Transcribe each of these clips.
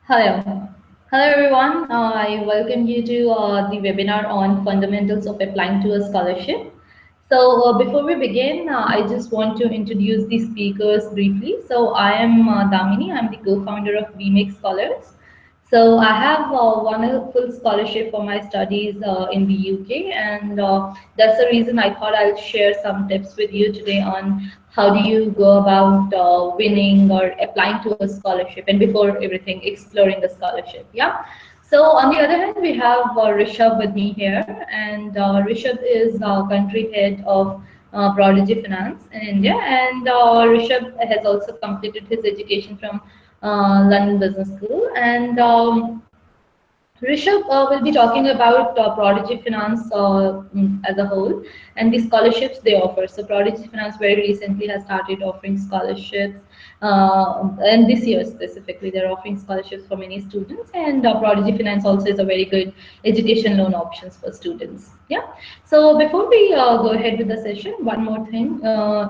Hello. Hello, everyone. I welcome you to the webinar on fundamentals of applying to a scholarship. Before we begin, I just want to introduce the speakers briefly. So, I am Damini. I'm the co-founder of WeMakeScholars. So, I have won a full scholarship for my studies in the UK, and that's the reason I thought I'll share some tips with you today on how do you go about winning or applying to a scholarship, and before everything, exploring the scholarship. Yeah. So on the other hand, we have Rishabh with me here, and Rishabh is country head of Prodigy Finance in India, and Rishabh has also completed his education from London Business School, and Rishabh will be talking about Prodigy Finance as a whole and the scholarships they offer. So Prodigy Finance very recently has started offering scholarships, and this year specifically, they're offering scholarships for many students. And Prodigy Finance also is a very good education loan options for students. Yeah. So before we go ahead with the session, one more thing: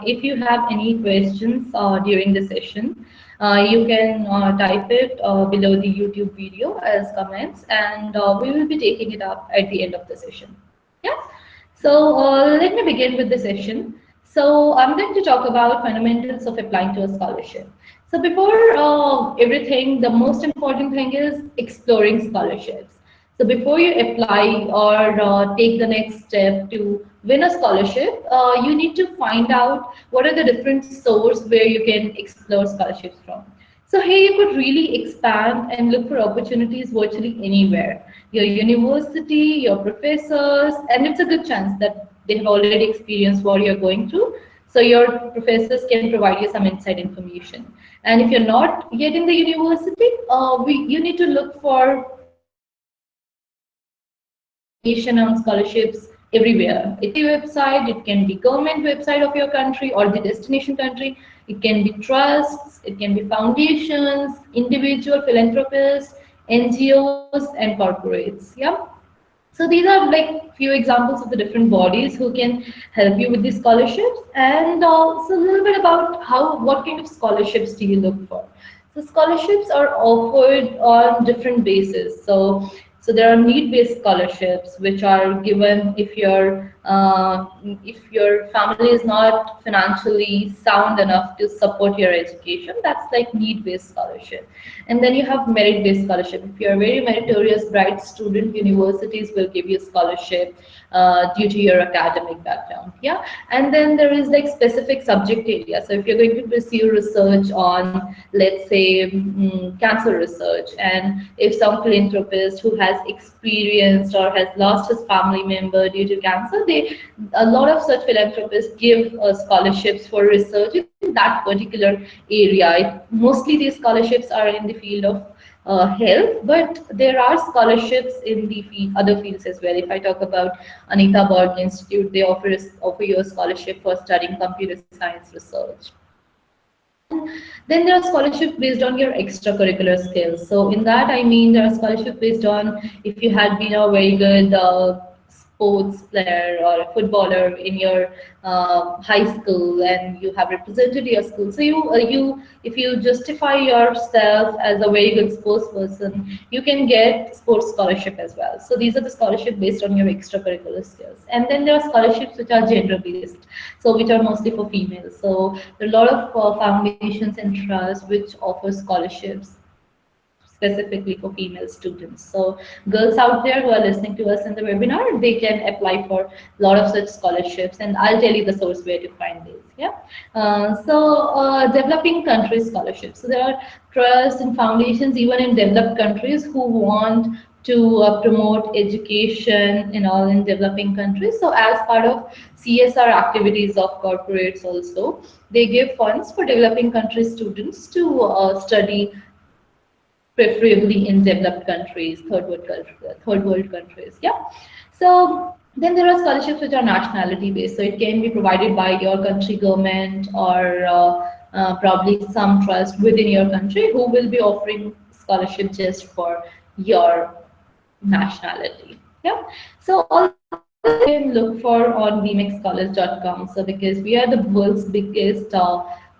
if you have any questions during the session, you can type it below the YouTube video as comments, and we will be taking it up at the end of the session. Yeah. So let me begin with the session. So I'm going to talk about fundamentals of applying to a scholarship. So before everything, the most important thing is exploring scholarships. So before you apply or take the next step to win a scholarship, you need to find out what are the different sources where you can explore scholarships from. So here you could really expand and look for opportunities virtually anywhere. Your university, your professors, and it's a good chance that they have already experienced what you're going through. So your professors can provide you some inside information. And if you're not yet in the university, you need to look for information on scholarships everywhere. It's a website, it can be government website of your country or the destination country. It can be trusts, it can be foundations, individual philanthropists, NGOs, and corporates. Yeah. So these are like few examples of the different bodies who can help you with these scholarships. And so a little bit about what kind of scholarships do you look for? So scholarships are offered on different bases. So there are need-based scholarships which are given if your family is not financially sound enough to support your education. That's like need-based scholarship. And then you have merit-based scholarship. If you're a very meritorious, bright student, universities will give you scholarship due to your academic background. Yeah. And then there is like specific subject area. So if you're going to pursue research on, let's say, cancer research, and if some philanthropist who has experienced or has lost his family member due to cancer, a lot of such philanthropists give scholarships for research in that particular area. Mostly these scholarships are in the field of health, but there are scholarships in the other fields as well. If I talk about Anita Borg Institute, they offer you a scholarship for studying computer science research. Then there are scholarships based on your extracurricular skills. So in that, I mean, there are scholarships based on if you had been a very good sports player or a footballer in your high school, and you have represented your school. So if you justify yourself as a very good sports person, you can get sports scholarship as well. So these are the scholarships based on your extracurricular skills. And then there are scholarships which are gender based, so which are mostly for females. So there are a lot of foundations and trusts which offer scholarships specifically for female students. So girls out there who are listening to us in the webinar, they can apply for a lot of such scholarships, and I'll tell you the source where to find these. Yeah. Developing countries scholarships. So there are trusts and foundations even in developed countries who want to promote education in developing countries. So as part of CSR activities of corporates also, they give funds for developing country students to study preferably in developed countries, third world countries. Yeah. So then there are scholarships which are nationality based. So it can be provided by your country government or probably some trust within your country who will be offering scholarship just for your nationality. Yeah. So all you can look for on WeMakeScholars.com. So because we are the world's biggest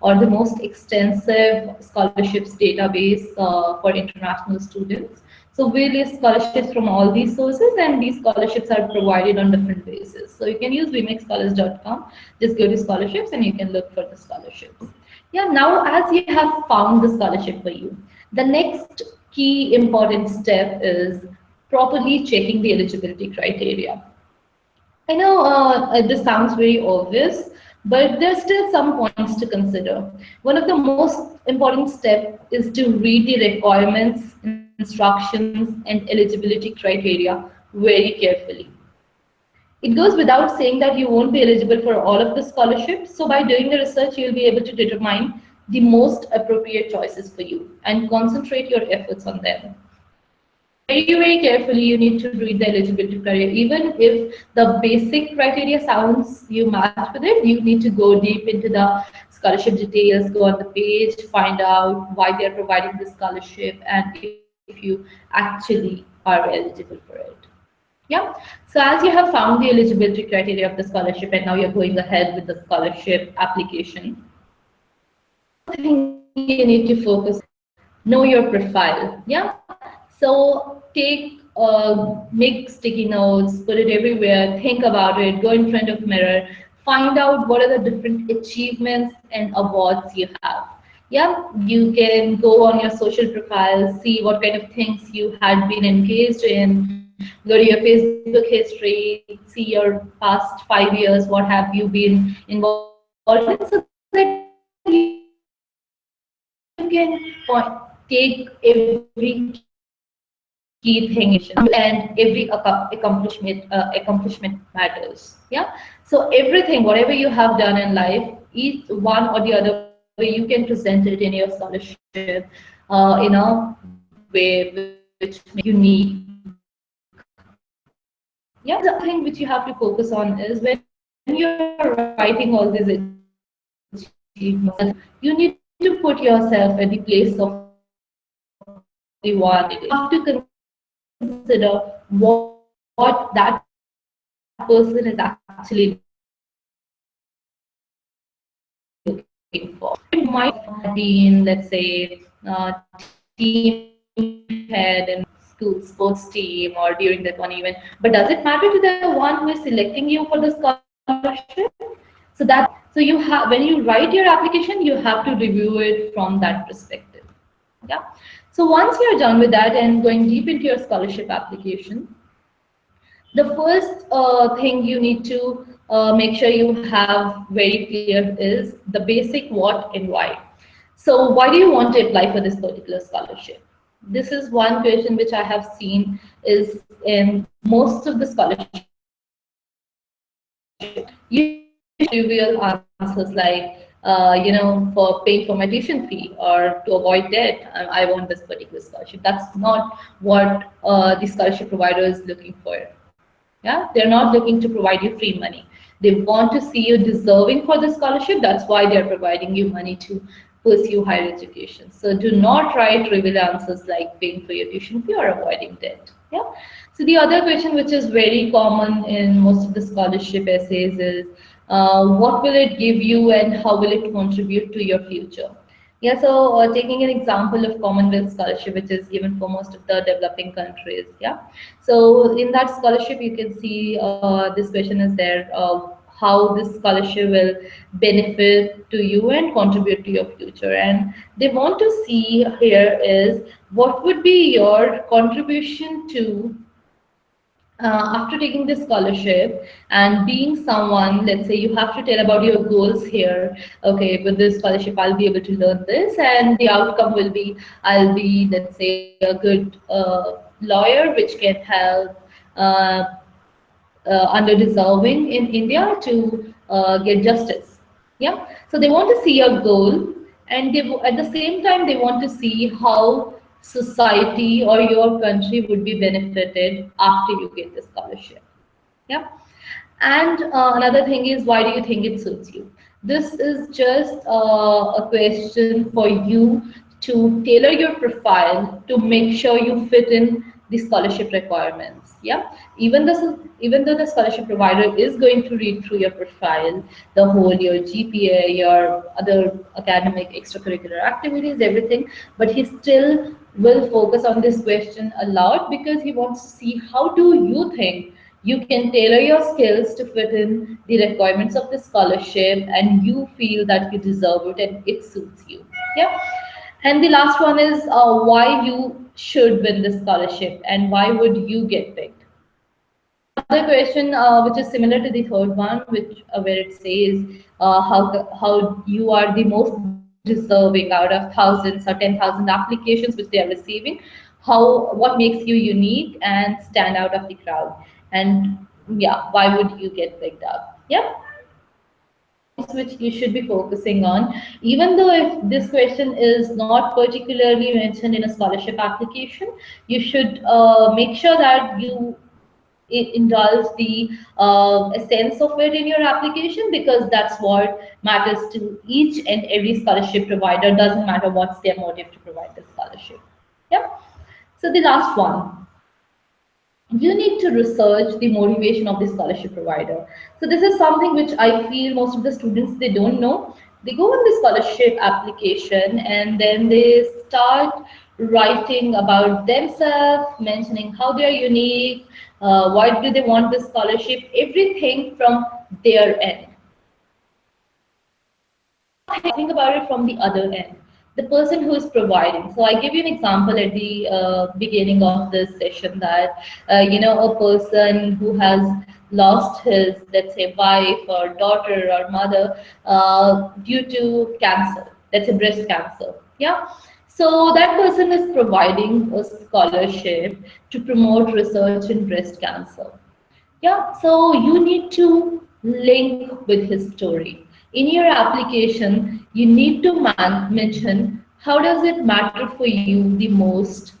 or the most extensive scholarships database for international students. So we list scholarships from all these sources, and these scholarships are provided on different bases. So you can use WeMakeScholars.com, just go to scholarships and you can look for the scholarships. Yeah, now as you have found the scholarship for you, the next key important step is properly checking the eligibility criteria. I know this sounds very obvious, but there's still some points to consider. One of the most important steps is to read the requirements, instructions, and eligibility criteria very carefully. It goes without saying that you won't be eligible for all of the scholarships. So by doing the research, you'll be able to determine the most appropriate choices for you and concentrate your efforts on them. Very carefully, you need to read the eligibility criteria. Even if the basic criteria sounds you match with it, you need to go deep into the scholarship details, go on the page, find out why they're providing the scholarship, and if you actually are eligible for it. Yeah. So as you have found the eligibility criteria of the scholarship and now you're going ahead with the scholarship application, thing you need to focus on is know your profile. Yeah. So make sticky notes, put it everywhere, think about it, go in front of mirror, find out what are the different achievements and awards you have. Yeah, you can go on your social profile, see what kind of things you had been engaged in, go to your Facebook history, see your past 5 years, what have you been involved in, so that you can take every key thing and every accomplishment matters. Yeah. So everything, whatever you have done in life, each one or the other way, you can present it in your scholarship in a way which makes it unique. Yeah. The other thing which you have to focus on is when you're writing all these achievements, you need to put yourself at the place of the one it is. You have to consider what that person is actually looking for. It might have been, let's say, team head in school sports team or during that one event. But does it matter to the one who is selecting you for the scholarship? So you have, when you write your application, you have to review it from that perspective. Yeah. So once you're done with that and going deep into your scholarship application, the first thing you need to make sure you have very clear is the basic what and why. So why do you want to apply for this particular scholarship? This is one question which I have seen is in most of the scholarship. You trivial answers like, for paying for my tuition fee or to avoid debt, I want this particular scholarship. That's not what the scholarship provider is looking for. Yeah, they're not looking to provide you free money. They want to see you deserving for the scholarship. That's why they're providing you money to pursue higher education. So do not write trivial answers like paying for your tuition fee or avoiding debt. Yeah. So the other question, which is very common in most of the scholarship essays, is what will it give you and how will it contribute to your future? Yeah, so taking an example of Commonwealth scholarship, which is given for most of the developing countries. Yeah, so in that scholarship, you can see this question is there: how this scholarship will benefit to you and contribute to your future. And they want to see here is what would be your contribution to after taking this scholarship and being someone, let's say you have to tell about your goals here. Okay, with this scholarship, I'll be able to learn this, and the outcome will be I'll be, let's say, a good lawyer, which can help under deserving in India to get justice. Yeah, so they want to see a goal, and at the same time they want to see how society or your country would be benefited after you get the scholarship. Yeah, and another thing is, why do you think it suits you? This is just a question for you to tailor your profile to make sure you fit in the scholarship requirements. Yeah, even though the scholarship provider is going to read through your profile, the whole your GPA, your other academic extracurricular activities, everything, but he still will focus on this question a lot because he wants to see how do you think you can tailor your skills to fit in the requirements of the scholarship and you feel that you deserve it and it suits you. Yeah. And the last one is why you should win the scholarship and why would you get picked. Another question, which is similar to the third one, which where it says how you are the most deserving out of thousands or 10,000 applications which they are receiving. What makes you unique and stand out of the crowd, and yeah, why would you get picked up? Yeah. Points which you should be focusing on, even though if this question is not particularly mentioned in a scholarship application, you should make sure that you indulge the essence of it in your application because that's what matters to each and every scholarship provider. Doesn't matter what's their motive to provide the scholarship. Yeah. So the last one, you need to research the motivation of the scholarship provider. So this is something which I feel most of the students they don't know. They go on the scholarship application and then they start writing about themselves, mentioning how they are unique, why do they want the scholarship, everything from their end. Think about it from the other end, the person who is providing. So I give you an example at the beginning of this session that a person who has lost his, let's say, wife or daughter or mother due to cancer, let's say breast cancer. Yeah. So that person is providing a scholarship to promote research in breast cancer. Yeah, so you need to link with his story. In your application, you need to mention how does it matter for you the most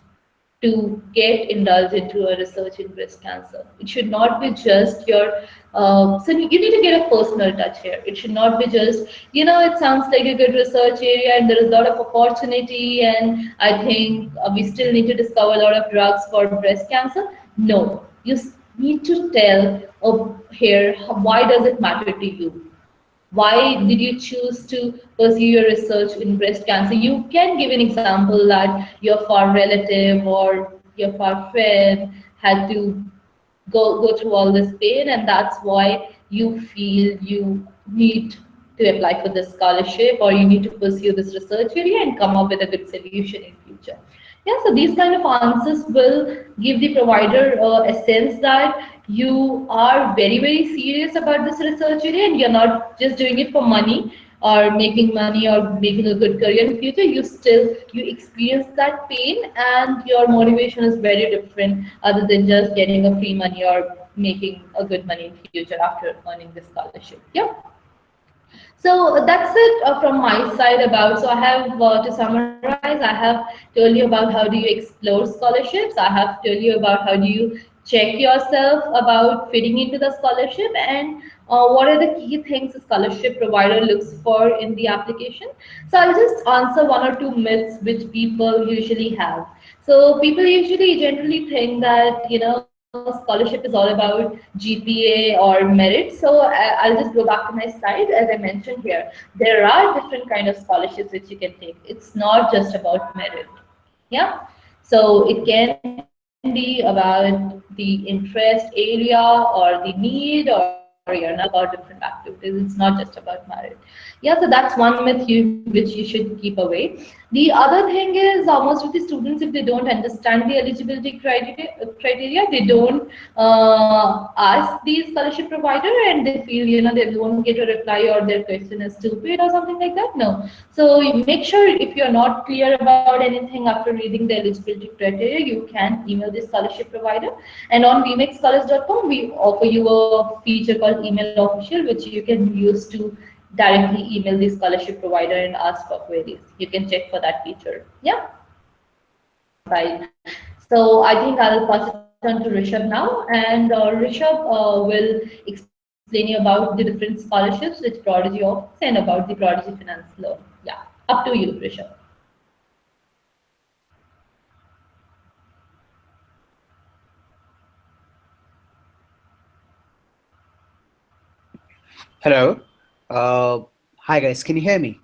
to get indulged into a research in breast cancer. It should not be just your, so you need to get a personal touch here. It should not be just, it sounds like a good research area and there is a lot of opportunity and I think we still need to discover a lot of drugs for breast cancer. No, you need to tell here, why does it matter to you? Why did you choose to pursue your research in breast cancer? You can give an example that your far relative or your far friend had to go through all this pain, and that's why you feel you need to apply for this scholarship or you need to pursue this research area and come up with a good solution in future. Yeah, so these kind of answers will give the provider a sense that you are very, very serious about this research area and you're not just doing it for money or making money or making a good career in future. You experience that pain and your motivation is very different other than just getting a free money or making a good money in future after earning this scholarship. Yeah. So that's it from my side about. So I have to summarize. I have told you about how do you explore scholarships. I have told you about how do you check yourself about fitting into the scholarship and what are the key things a scholarship provider looks for in the application. So I'll just answer one or two myths which people usually have. So people usually generally think that scholarship is all about GPA or merit. So I'll just go back to my slide. As I mentioned here, there are different kind of scholarships which you can take. It's not just about merit. Yeah. So it can be about the interest area or the need or about different activities. It's not just about merit. Yeah, so that's one myth which you should keep away. The other thing is most of the students, if they don't understand the eligibility criteria, they don't ask the scholarship provider and they feel they won't get a reply or their question is stupid or something like that. No. So you make sure if you're not clear about anything after reading the eligibility criteria, you can email the scholarship provider. And on WeMakeScholars.com, we offer you a feature called Email Official, which you can use to directly email the scholarship provider and ask for queries. You can check for that feature. Yeah. Right. So I think I'll pass it on to Rishabh now, and Rishabh will explain you about the different scholarships which Prodigy offers and about the Prodigy Finance loan. Yeah. Up to you, Rishabh. Hello. Uh, Hi guys, can you hear me?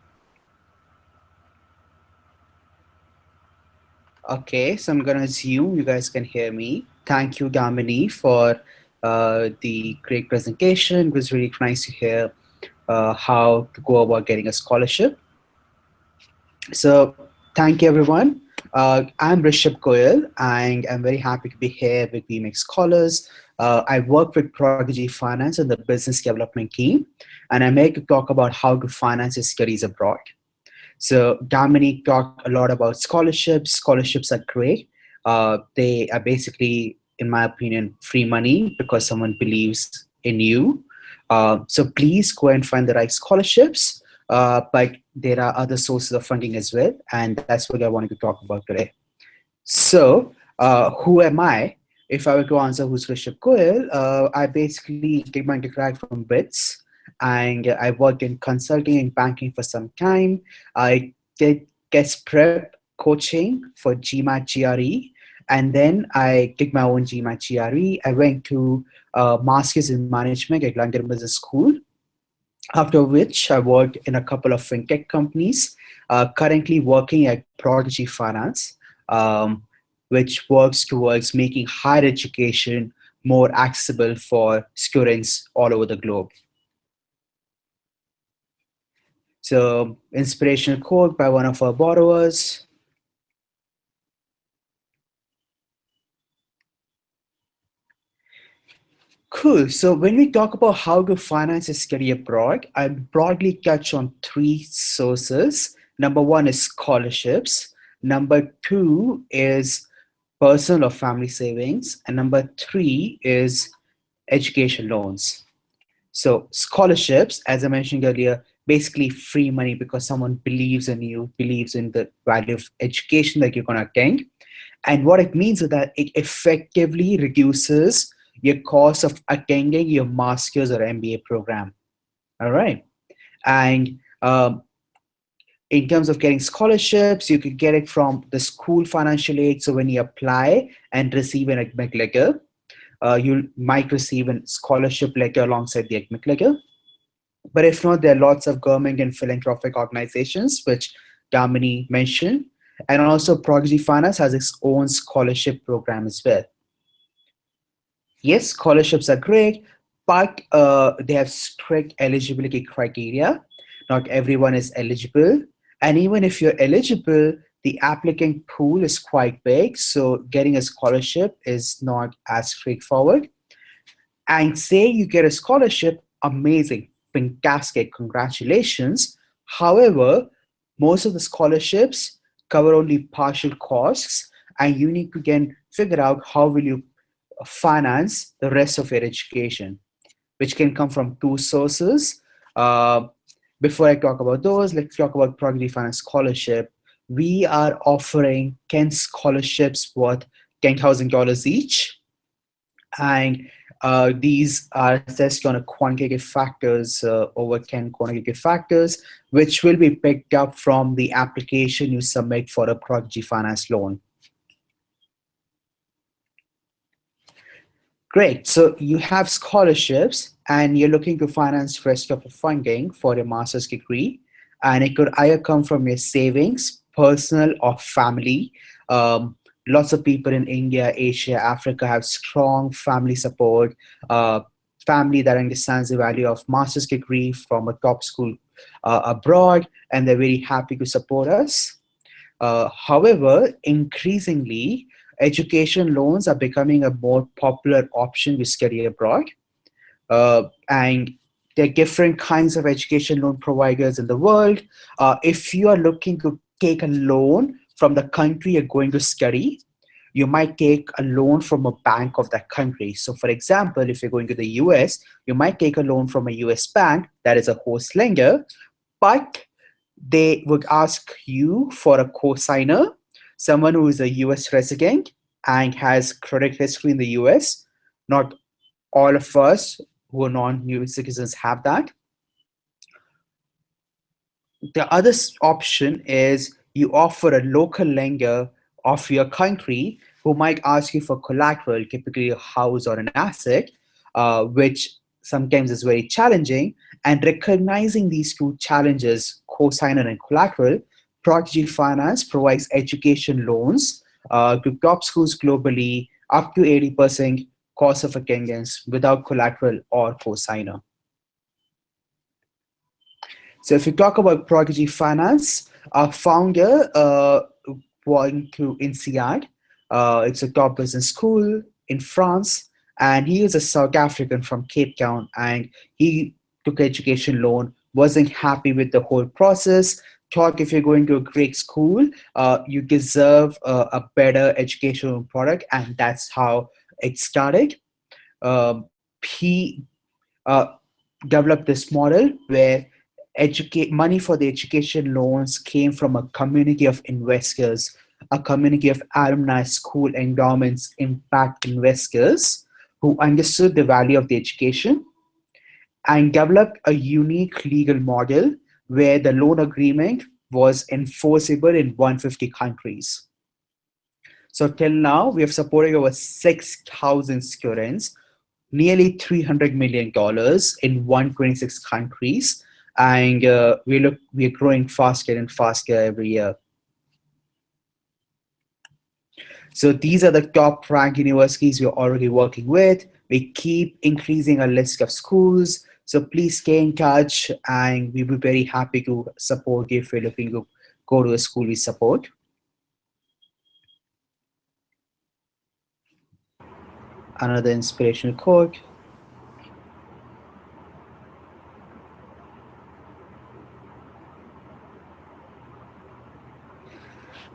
Okay, so I'm gonna assume you guys can hear me. Thank you, Damini, for the great presentation. It was really nice to hear how to go about getting a scholarship. So, thank you, everyone. I'm Rishabh Goel, and I'm very happy to be here with WeMakeScholars. I work with Prodigy Finance and the business development team, and I'm here to talk about how to finance your studies abroad. So Dominique talked a lot about scholarships. Scholarships are great. They are basically, in my opinion, free money because someone believes in you. So please go and find the right scholarships. But there are other sources of funding as well, and that's what I wanted to talk about today. So, who am I? If I were to answer who's Rishabh Goel, I basically did my degree from BITS and I worked in consulting and banking for some time. I did guest prep coaching for GMAT GRE, and then I did my own GMAT GRE. I went to Masters in Management at London Business School, after which I worked in a couple of fintech companies, currently working at Prodigy Finance, um, which works towards making higher education more accessible for students all over the globe. So, inspirational quote by one of our borrowers. Cool. So when we talk about how to finance a study abroad, I broadly touch on three sources. Number one is scholarships. Number two is personal or family savings. And number three is education loans. So scholarships, as I mentioned earlier, basically free money because someone believes in you, believes in the value of education that you're going to attend. And what it means is that it effectively reduces your cost of attending your master's or MBA program. All right. And in terms of getting scholarships, you could get it from the school financial aid. So when you apply and receive an academic letter, you might receive a scholarship letter alongside the academic letter. But if not, there are lots of government and philanthropic organizations, which Damini mentioned. And also, Prodigy Finance has its own scholarship program as well. Yes, scholarships are great, but they have strict eligibility criteria. Not everyone is eligible. And even if you're eligible, the applicant pool is quite big. So getting a scholarship is not as straightforward. And say you get a scholarship, amazing, fantastic, congratulations. However, most of the scholarships cover only partial costs, and you need to again figure out how will you finance the rest of your education, which can come from two sources. Uh, Before I talk about those, let's talk about Prodigy Finance Scholarship. We are offering 10 scholarships worth $10,000 each, and these are assessed on a quantitative factors, over 10 quantitative factors, which will be picked up from the application you submit for a Prodigy Finance loan. Great. So you have scholarships and you're looking to finance rest of the funding for your master's degree. And it could either come from your savings, personal or family. Lots of people in India, Asia, Africa have strong family support, uh, family that understands the value of master's degree from a top school abroad, and they're very happy to support us. However, increasingly, education loans are becoming a more popular option to study abroad. And there are different kinds of education loan providers in the world. If you are looking to take a loan from the country you're going to study, you might take a loan from a bank of that country. So, for example, if you're going to the US, you might take a loan from a US bank that is a host lender, but they would ask you for a co-signer, someone who is a US resident and has credit history in the US. Not all of us who are non-US citizens have that. The other option is you offer a local lender of your country who might ask you for collateral, typically a house or an asset, which sometimes is very challenging. And recognizing these two challenges, cosigner and collateral, Prodigy Finance provides education loans to top schools globally up to 80% cost of attendance without collateral or cosigner. So if you talk about Prodigy Finance, our founder went to INSEAD. It's a top business school in France, and he is a South African from Cape Town, and he took education loan, wasn't happy with the whole process, thought if you're going to a great school, you deserve a better educational product, and that's how it started. He uh, developed this model where educate money for the education loans came from a community of investors, a community of alumni, school endowments, impact investors who understood the value of the education and developed a unique legal model where the loan agreement was enforceable in 150 countries. So till now, we have supported over 6,000 students, nearly $300 million in 126 countries, and we're growing faster and faster every year. So these are the top ranked universities we're already working with. We keep increasing our list of schools. So please stay in touch, and we'll be very happy to support you if you're looking to go to a school we support. Another inspirational quote.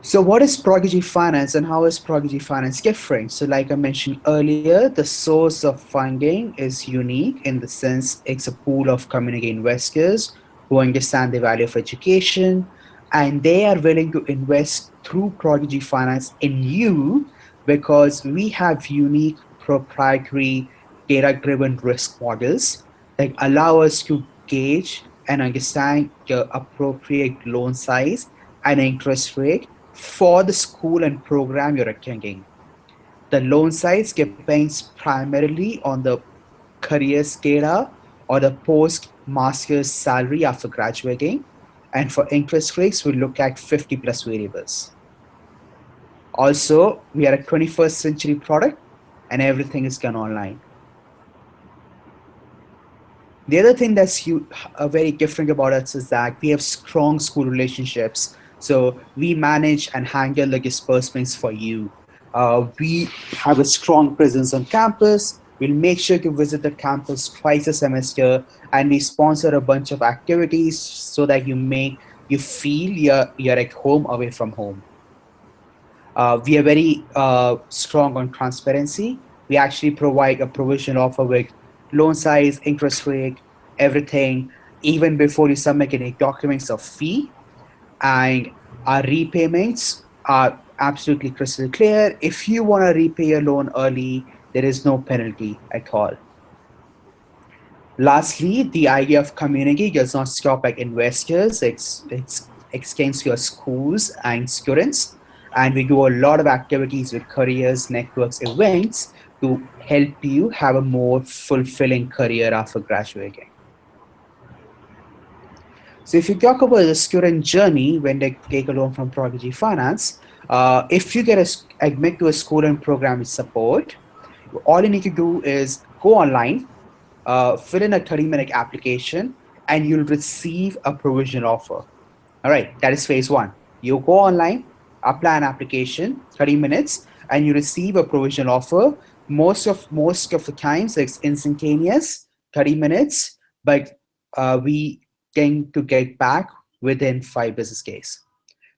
So what is Prodigy Finance and how is Prodigy Finance different? So like I mentioned earlier, the source of funding is unique in the sense it's a pool of community investors who understand the value of education, and they are willing to invest through Prodigy Finance in you because we have unique proprietary data-driven risk models that allow us to gauge and understand the appropriate loan size and interest rate for the school and program you're attending. The loan size depends primarily on the careers data or the post master's salary after graduating. And for interest rates, we look at 50 plus variables. Also, we are a 21st century product and everything is done online. The other thing that's very different about us is that we have strong school relationships. So we manage and handle the disbursements for you. We have a strong presence on campus. We'll make sure to visit the campus twice a semester, and we sponsor a bunch of activities so that you feel you're at home away from home. We are very strong on transparency. We actually provide a provision offer with loan size, interest rate, everything, even before you submit any documents of fee. And our repayments are absolutely crystal clear. If you want to repay your loan early, there is no penalty at all. Lastly, the idea of community does not stop at investors. It extends to your schools and students. And we do a lot of activities with careers, networks, events to help you have a more fulfilling career after graduating. So if you talk about the student journey when they take a loan from Prodigy Finance, if you get admit to a school and program with support, all you need to do is go online, fill in a 30-minute application, and you'll receive a provisional offer. All right, that is phase one. You go online, apply an application, 30 minutes, and you receive a provisional offer. Most of the times it's instantaneous, 30 minutes, but we tend to get back within 5 business days.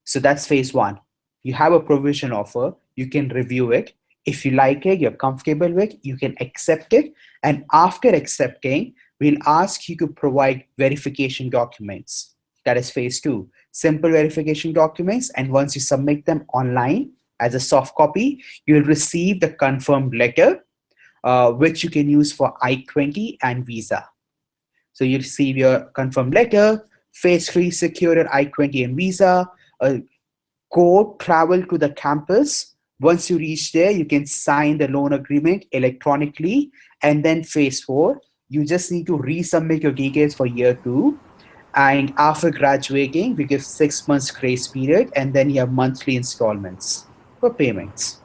So that's phase one. You have a provision offer, you can review it. If you like it, you're comfortable with, you can accept it. And after accepting, we'll ask you to provide verification documents. That is phase two. Simple verification documents. And once you submit them online as a soft copy, you'll receive the confirmed letter, which you can use for I-20 and visa. So you receive your confirmed letter, phase three, secure your I-20 and visa, go travel to the campus. Once you reach there, you can sign the loan agreement electronically. And then phase four, You just need to resubmit your details for year two. And after graduating, we give 6 months grace period, and then you have monthly installments for payments.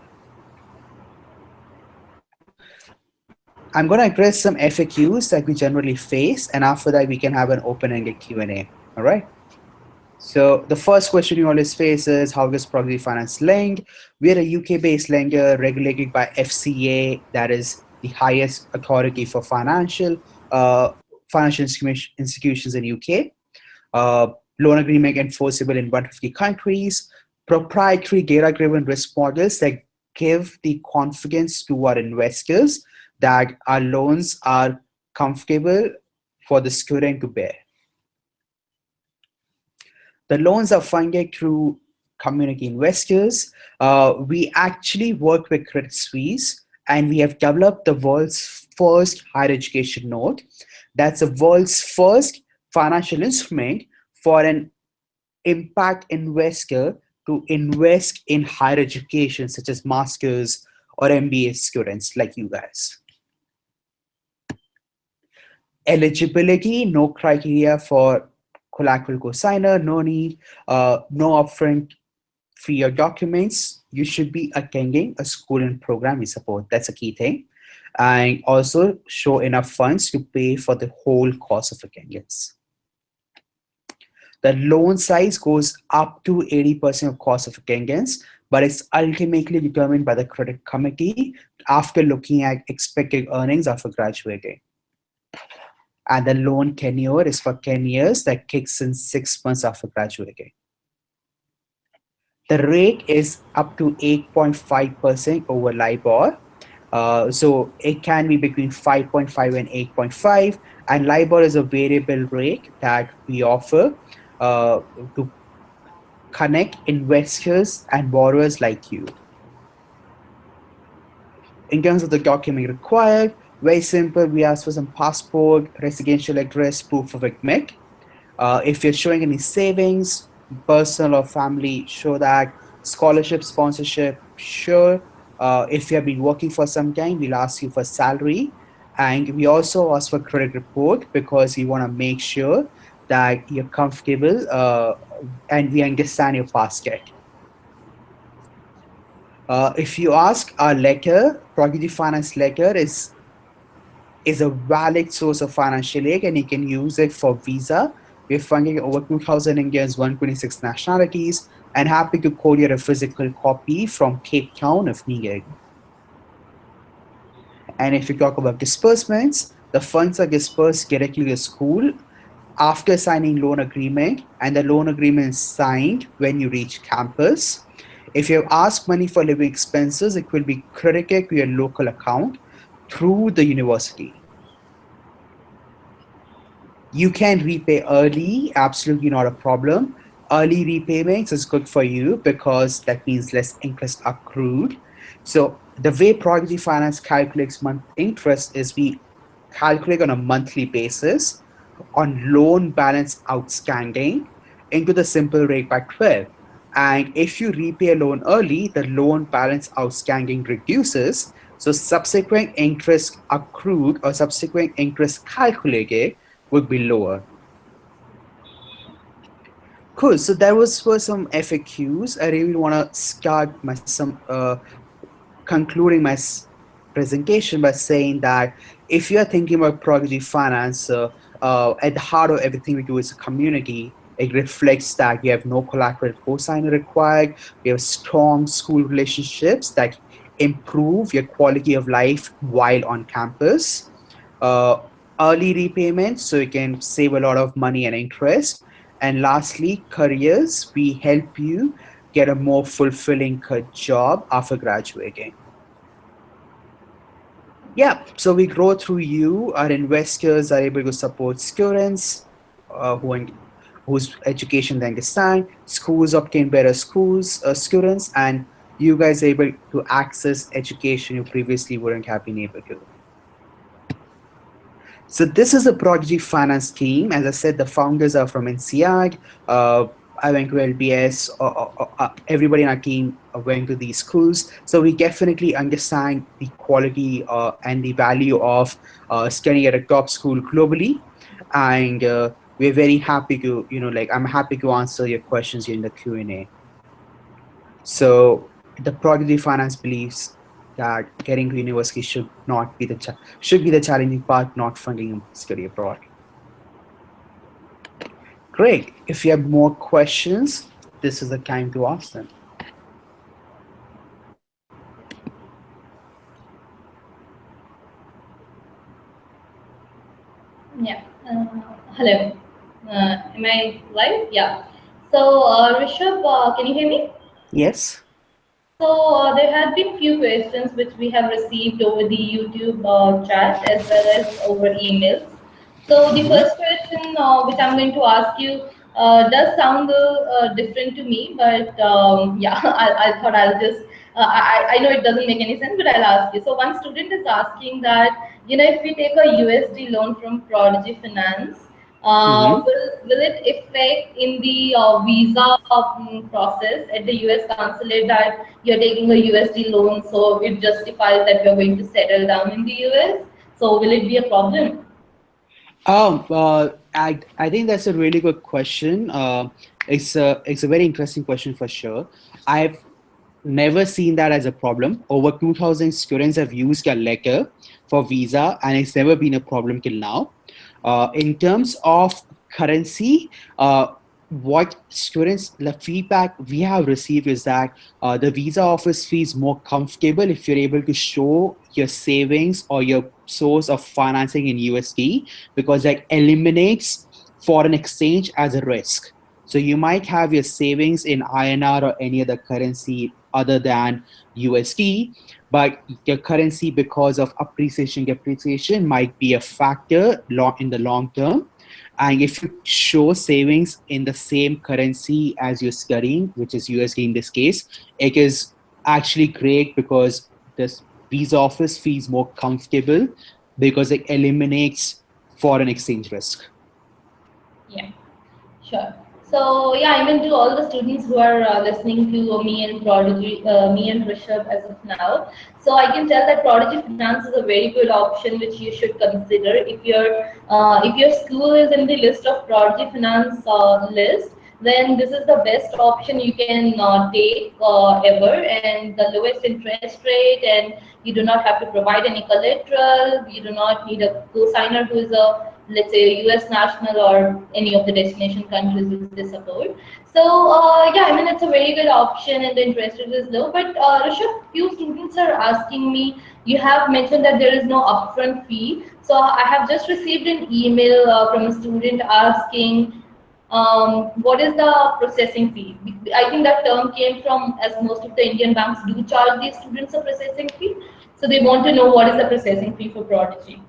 I'm going to address some FAQs that we generally face, and after that, we can have an open-ended Q&A. All right. So the first question you always face is, how does Prodigy Finance lend? We are a UK-based lender regulated by FCA, that is the highest authority for uh, financial institutions in UK. Uh, Loan agreement enforceable in 150 countries. Proprietary data-driven risk models that give the confidence to our investors that our loans are comfortable for the student to bear. The loans are funded through community investors. We actually work with Credit Suisse, and we have developed the world's first higher education note. That's the world's first financial instrument for an impact investor to invest in higher education, such as masters or MBA students like you guys. Eligibility, no criteria for collateral cosigner, no need, no upfront fee or documents. You should be attending a school and program we support. That's a key thing. And also show enough funds to pay for the whole cost of attendance. The loan size goes up to 80% of cost of attendance, but it's ultimately determined by the credit committee after looking at expected earnings after graduating. And the loan tenure is for 10 years that kicks in 6 months after graduating. The rate is up to 8.5% over LIBOR. So it can be between 5.5 and 8.5. And LIBOR is a variable rate that we offer to connect investors and borrowers like you. In terms of the document required, very simple. We ask for some passport, residential address, proof of admit. If you're showing any savings, personal or family, show that. Scholarship, sponsorship, sure. If you have been working for some time, we'll ask you for salary. And we also ask for credit report because we want to make sure that you're comfortable and we understand your past debt. If you ask, our letter, Prodigy Finance letter, is a valid source of financial aid, and you can use it for visa. We're funding over 2,000 Indians, 126 nationalities, and happy to courier a physical copy from Cape Town if needed. And if you talk about disbursements, the funds are dispersed directly to the school after signing loan agreement, and the loan agreement is signed when you reach campus. If you have asked money for living expenses, it will be credited to your local account through the university. You can repay early, absolutely not a problem. Early repayments is good for you because that means less interest accrued. So the way Prodigy Finance calculates month interest is we calculate on a monthly basis on loan balance outstanding into the simple rate by 12. And if you repay a loan early, the loan balance outstanding reduces. So subsequent interest accrued or subsequent interest calculated would be lower. Cool. So that was for some FAQs. I really want to start my concluding my presentation by saying that if you are thinking about Prodigy Finance, at the heart of everything we do is a community. It reflects that you have no collateral cosigner required. We have strong school relationships that improve your quality of life while on campus. Uh, Early repayments, so you can save a lot of money and interest. And lastly, careers. We help you get a more fulfilling job after graduating. Yeah, so we grow through you. Our investors are able to support students whose education they understand. Schools obtain better students, and you guys are able to access education you previously wouldn't have been able to. So this is a Prodigy Finance team. As I said, the founders are from NCR. I went to LBS, everybody in our team went to these schools. So we definitely understand the quality and the value of studying at a top school globally. And we're very happy to, like, I'm happy to answer your questions in the Q&A. So the Prodigy Finance believes that getting to university should be the challenging part, not funding a study abroad. Great. If you have more questions, this is the time to ask them. Yeah. Hello. Am I live? Yeah. So, Rishabh, can you hear me? Yes. So there have been few questions which we have received over the YouTube chat as well as over emails. So the Mhm. first question which I'm going to ask you does sound different to me, but yeah, I thought I'll just I know it doesn't make any sense, but I'll ask you. So one student is asking that if we take a USD loan from Prodigy Finance, Mhm. will it affect in the visa process at the US consulate that you're taking a USD loan, so it justifies that you're going to settle down in the US? So will it be a problem? I think that's a really good question. It's a very interesting question for sure. I've never seen that as a problem. Over 2,000 students have used a letter for visa, and it's never been a problem till now. In terms of currency, what students, the feedback we have received is that the visa office fees more comfortable if you're able to show your savings or your source of financing in USD, because that eliminates foreign exchange as a risk. So you might have your savings in INR or any other currency other than USD, but your currency, because of appreciation, depreciation, might be a factor in the long term. And if you show savings in the same currency as you're studying, which is USD in this case, it is actually great because this visa office fee is more comfortable because it eliminates foreign exchange risk. Yeah. Sure. So yeah, I mean to all the students who are listening to me and Prodigy, me and Rishabh as of now. So I can tell that Prodigy Finance is a very good option which you should consider if your school is in the list of Prodigy Finance list. Then this is the best option you can take ever, and the lowest interest rate, and you do not have to provide any collateral. You do not need a co-signer who is a, let's say, a US national or any of the destination countries which they support. So yeah, I mean it's a very good option and the interest rate is low. But Rishabh, few students are asking me. You have mentioned that there is no upfront fee. So I have just received an email from a student asking what is the processing fee? I think that term came from, as most of the Indian banks do charge these students a processing fee. So they want to know what is the processing fee for Prodigy.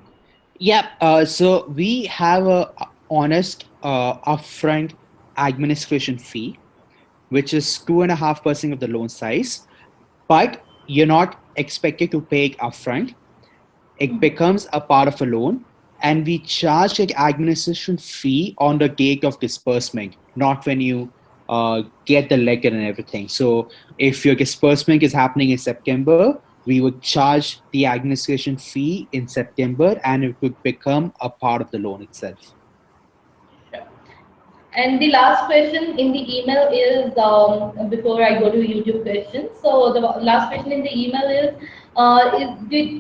Yeah, so we have a honest upfront administration fee, which is 2.5% of the loan size, but you're not expected to pay it upfront. It Mhm. becomes a part of a loan, and we charge an administration fee on the date of disbursement, not when you get the letter and everything. So if your disbursement is happening in September, we would charge the administration fee in September, and it would become a part of the loan itself. Sure. And the last question in the email is before I go to YouTube questions. So the last question in the email is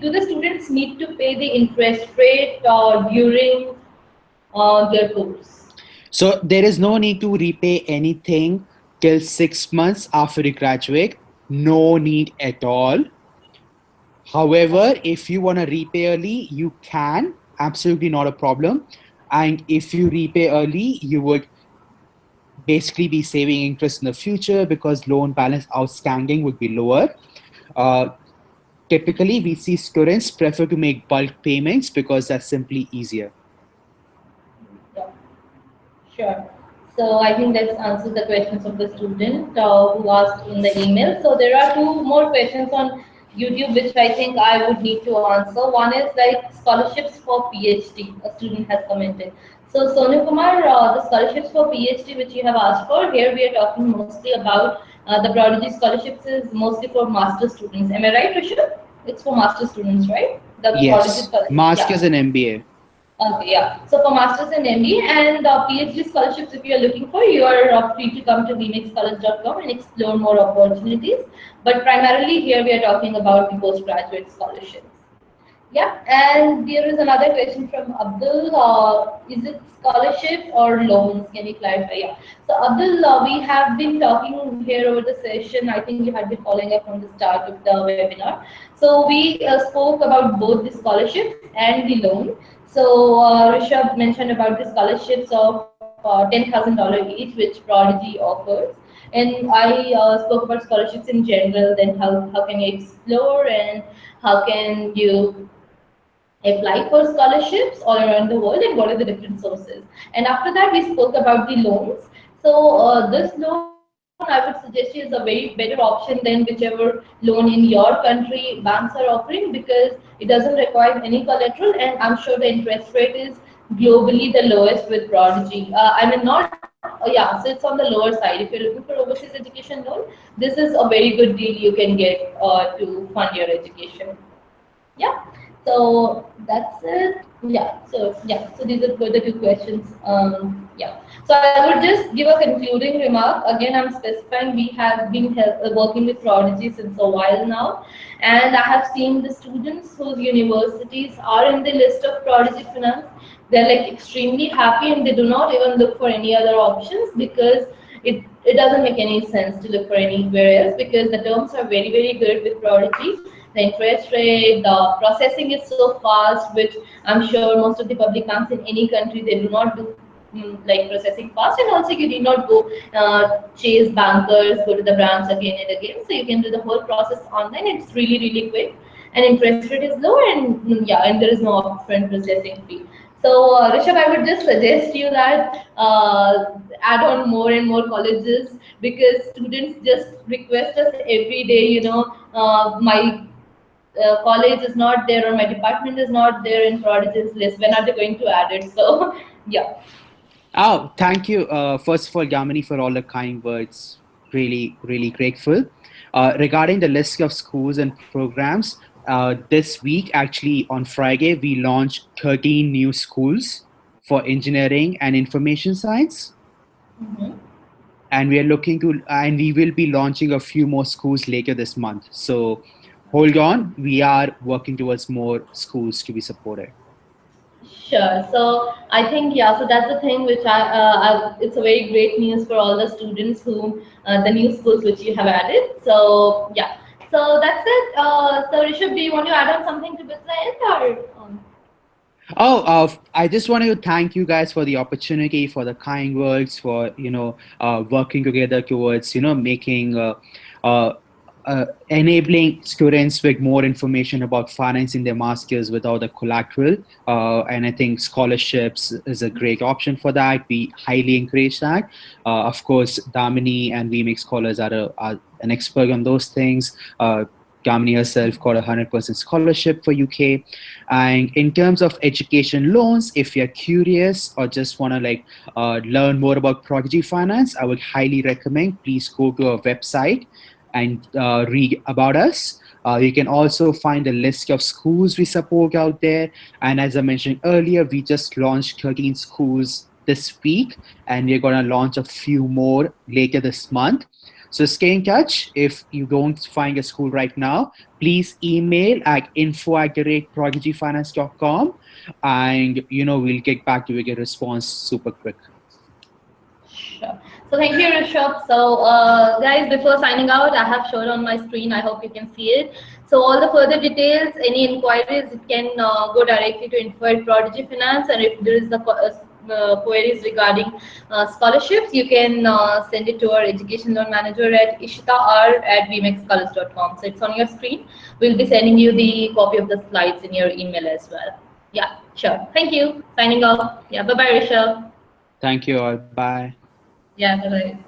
do the students need to pay the interest rate during their course? So there is no need to repay anything till 6 months after you graduate. No need at all. However, if you want to repay early, you can. Absolutely not a problem. And if you repay early, you would basically be saving interest in the future because loan balance outstanding would be lower. Uh, Typically, we see students prefer to make bulk payments because that's simply easier. Yeah. Sure. So I think that answers the questions of the student who asked in the email. So there are two more questions on YouTube which I think I would need to answer. One is like scholarships for PhD. A student has commented. So Sonu Kumar, the scholarships for PhD which you have asked for, here we are talking mostly about the Prodigy scholarships is mostly for master students. Am I right, Rishabh? It's for master students, right? The Prodigy Yes, scholarship. masters Yeah. and MBA. Okay, yeah. So for masters in MBA and PhD scholarships, if you are looking for, you are free to come to WeMakeScholars.com and explore more opportunities. But primarily here we are talking about the postgraduate scholarships. Yeah, and there is another question from Abdul. Is it scholarships or loans? Can you clarify? Yeah. So Abdul, we have been talking here over the session. I think you had been following up from the start of the webinar. So we spoke about both the scholarships and the loan. So Rishabh mentioned about the scholarships of $10,000 each, which Prodigy offers. And I spoke about scholarships in general, then how can you explore and how can you apply for scholarships all around the world and what are the different sources. And after that, we spoke about the loans. So this loan I would suggest you is a very better option than whichever loan in your country banks are offering because it doesn't require any collateral and I'm sure the interest rate is globally the lowest with Prodigy. I mean not yeah, so it's on the lower side. If you're looking for overseas education loan, this is a very good deal you can get to fund your education. Yeah. So that's it. So these are the two questions. Yeah. So I would just give a concluding remark. Again, I'm specifying we have been working with Prodigy since a while now, and I have seen the students whose universities are in the list of Prodigy Finance. They're like extremely happy, and they do not even look for any other options because it doesn't make any sense to look for anywhere else because the terms are very good with Prodigy. The interest rate, the processing is so fast, which I'm sure most of the public banks in any country they do not do like processing fast, and also you need not go chase bankers, go to the branch again and again. So you can do the whole process online. It's really quick, and interest rate is low, and yeah, and there is no upfront processing fee. So Rishabh, I would just suggest you that add on more and more colleges because students just request us every day. My college is not there or my department is not there in Prodigy's list. When are they going to add it? So, yeah. Oh, thank you. First of all, Damini, for all the kind words. Really grateful. Regarding the list of schools and programs, this week, actually on Friday, we launched 13 new schools for engineering and information science. Mhm. And we will be launching a few more schools later this month. So hold on, we are working towards more schools to be supported. Sure. So I think yeah. So that's the thing which it's a very great news for all the students whom the new schools which you have added. So yeah. So that's it. So Rishabh, do you want to add on something to this end or? Oh, I just wanted to thank you guys for the opportunity, for the kind words, for working together towards making uh, enabling students with more information about financing their masters without a collateral. And I think scholarships is a great option for that. We highly encourage that. Of course, Damini and We Make Scholars are an expert on those things. Damini herself got a 100% scholarship for UK. And in terms of education loans, if you're curious or just want to learn more about Prodigy Finance, I would highly recommend please go to our website and read about us. You can also find a list of schools we support out there. And as I mentioned earlier, we just launched 13 schools this week, and we're going to launch a few more later this month. So stay in touch. If you don't find a school right now, please email at info@prodigyfinance.com, and we'll get back to you with a response super quick. Sure. So thank you, Rishabh. So guys, before signing out, I have shown on my screen. I hope you can see it. So all the further details, any inquiries, it can go directly to info@Prodigy Finance, and if there is the queries regarding scholarships, you can send it to our education loan manager at ishitar@wemakescholars.com. So it's on your screen. We'll be sending you the copy of the slides in your email as well. Yeah, sure. Thank you. Signing off. Yeah, bye bye, Rishabh. Thank you all. Bye. Yeah, bye bye.